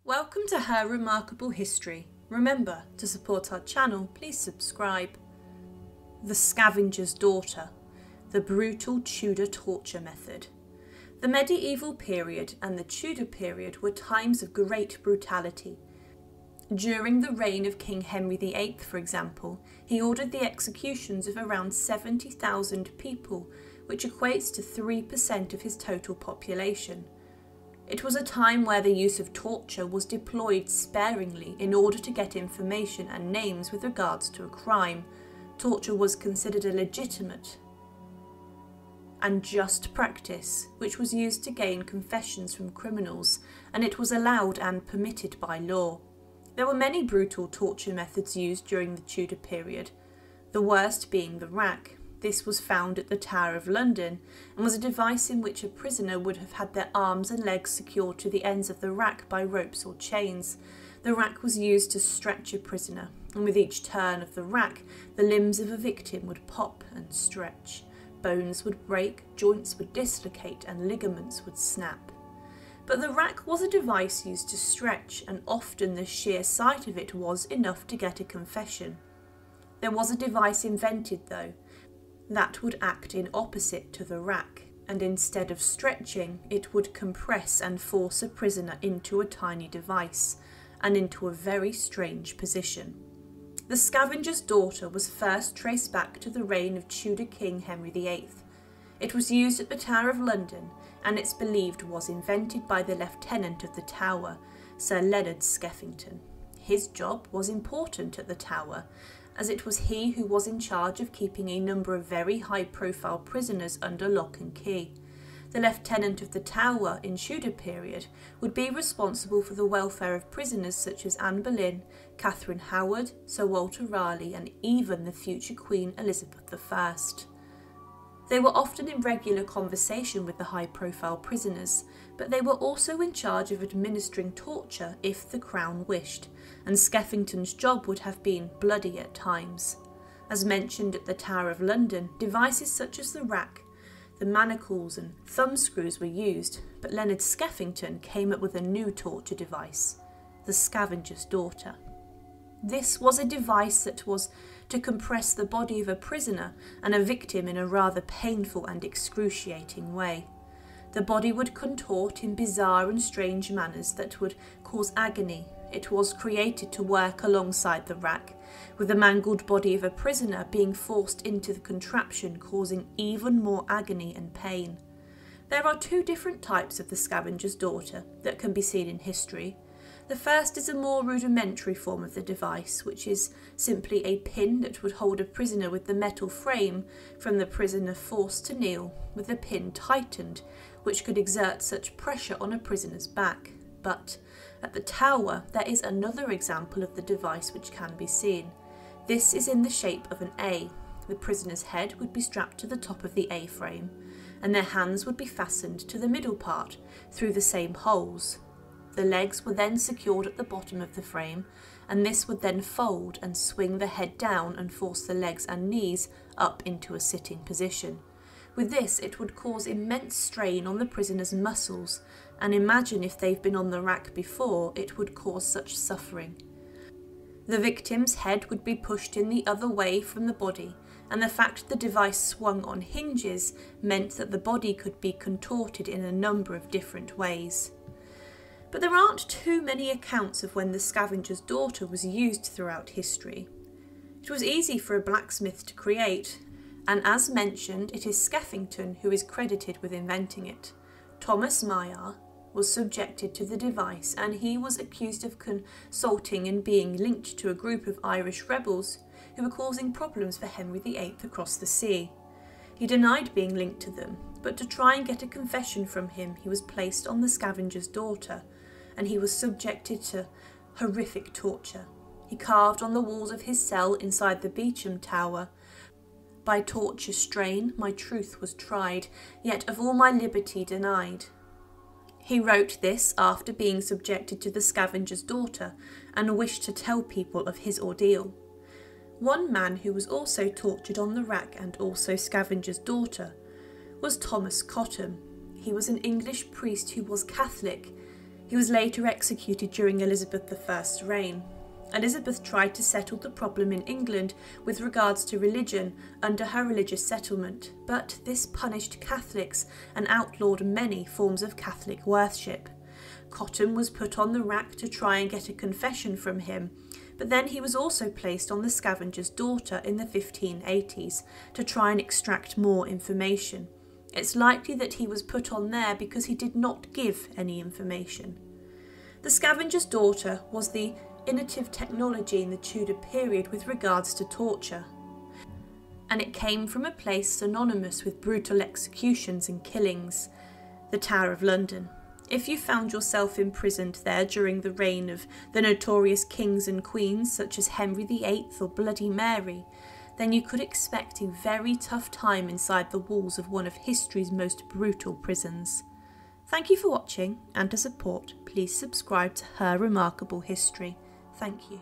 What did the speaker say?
Welcome to Her Remarkable History. Remember, to support our channel, please subscribe. The Scavengers Daughter, the brutal Tudor torture method. The medieval period and the Tudor period were times of great brutality. During the reign of King Henry VIII, for example, he ordered the executions of around 70,000 people, which equates to 3% of his total population. It was a time where the use of torture was deployed sparingly in order to get information and names with regards to a crime. Torture was considered a legitimate and just practice, which was used to gain confessions from criminals, and it was allowed and permitted by law. There were many brutal torture methods used during the Tudor period, the worst being the rack. This was found at the Tower of London and was a device in which a prisoner would have had their arms and legs secured to the ends of the rack by ropes or chains. The rack was used to stretch a prisoner, and with each turn of the rack, the limbs of a victim would pop and stretch. Bones would break, joints would dislocate, and ligaments would snap. But the rack was a device used to stretch, and often the sheer sight of it was enough to get a confession. There was a device invented, though, that would act in opposite to the rack, and instead of stretching, it would compress and force a prisoner into a tiny device, and into a very strange position. The Scavengers Daughter was first traced back to the reign of Tudor King Henry VIII. It was used at the Tower of London, and it's believed was invented by the Lieutenant of the Tower, Sir Leonard Skeffington. His job was important at the Tower, as it was he who was in charge of keeping a number of very high-profile prisoners under lock and key. The Lieutenant of the Tower in Tudor period would be responsible for the welfare of prisoners such as Anne Boleyn, Catherine Howard, Sir Walter Raleigh, and even the future Queen Elizabeth I. They were often in regular conversation with the high-profile prisoners, but they were also in charge of administering torture if the Crown wished, and Skeffington's job would have been bloody at times. As mentioned at the Tower of London, devices such as the rack, the manacles and thumbscrews were used, but Leonard Skeffington came up with a new torture device, the Scavengers Daughter. This was a device that was to compress the body of a prisoner and a victim in a rather painful and excruciating way. The body would contort in bizarre and strange manners that would cause agony. It was created to work alongside the rack, with the mangled body of a prisoner being forced into the contraption, causing even more agony and pain. There are two different types of the Scavenger's Daughter that can be seen in history. The first is a more rudimentary form of the device, which is simply a pin that would hold a prisoner with the metal frame from the prisoner forced to kneel, with the pin tightened, which could exert such pressure on a prisoner's back. But at the Tower, there is another example of the device which can be seen. This is in the shape of an A. The prisoner's head would be strapped to the top of the A frame, and their hands would be fastened to the middle part through the same holes. The legs were then secured at the bottom of the frame, and this would then fold and swing the head down and force the legs and knees up into a sitting position. With this, it would cause immense strain on the prisoner's muscles, and imagine if they've been on the rack before, it would cause such suffering. The victim's head would be pushed in the other way from the body, and the fact the device swung on hinges meant that the body could be contorted in a number of different ways. But there aren't too many accounts of when the Scavenger's Daughter was used throughout history. It was easy for a blacksmith to create, and as mentioned, it is Skeffington who is credited with inventing it. Thomas Meyer was subjected to the device, and he was accused of consulting and being linked to a group of Irish rebels who were causing problems for Henry VIII across the sea. He denied being linked to them, but to try and get a confession from him, he was placed on the Scavenger's Daughter, and he was subjected to horrific torture. He carved on the walls of his cell inside the Beauchamp Tower, "By torture strain my truth was tried, yet of all my liberty denied." He wrote this after being subjected to the Scavenger's Daughter and wished to tell people of his ordeal. One man who was also tortured on the rack and also Scavenger's Daughter was Thomas Cottam. He was an English priest who was Catholic. He was later executed during Elizabeth I's reign. Elizabeth tried to settle the problem in England with regards to religion under her religious settlement, but this punished Catholics and outlawed many forms of Catholic worship. Cotton was put on the rack to try and get a confession from him, but then he was also placed on the Scavengers Daughter in the 1580s to try and extract more information. It's likely that he was put on there because he did not give any information. The Scavengers Daughter was the innovative technology in the Tudor period with regards to torture, and it came from a place synonymous with brutal executions and killings, the Tower of London. If you found yourself imprisoned there during the reign of the notorious kings and queens such as Henry VIII or Bloody Mary, then you could expect a very tough time inside the walls of one of history's most brutal prisons. Thank you for watching, and to support, please subscribe to Her Remarkable History. Thank you.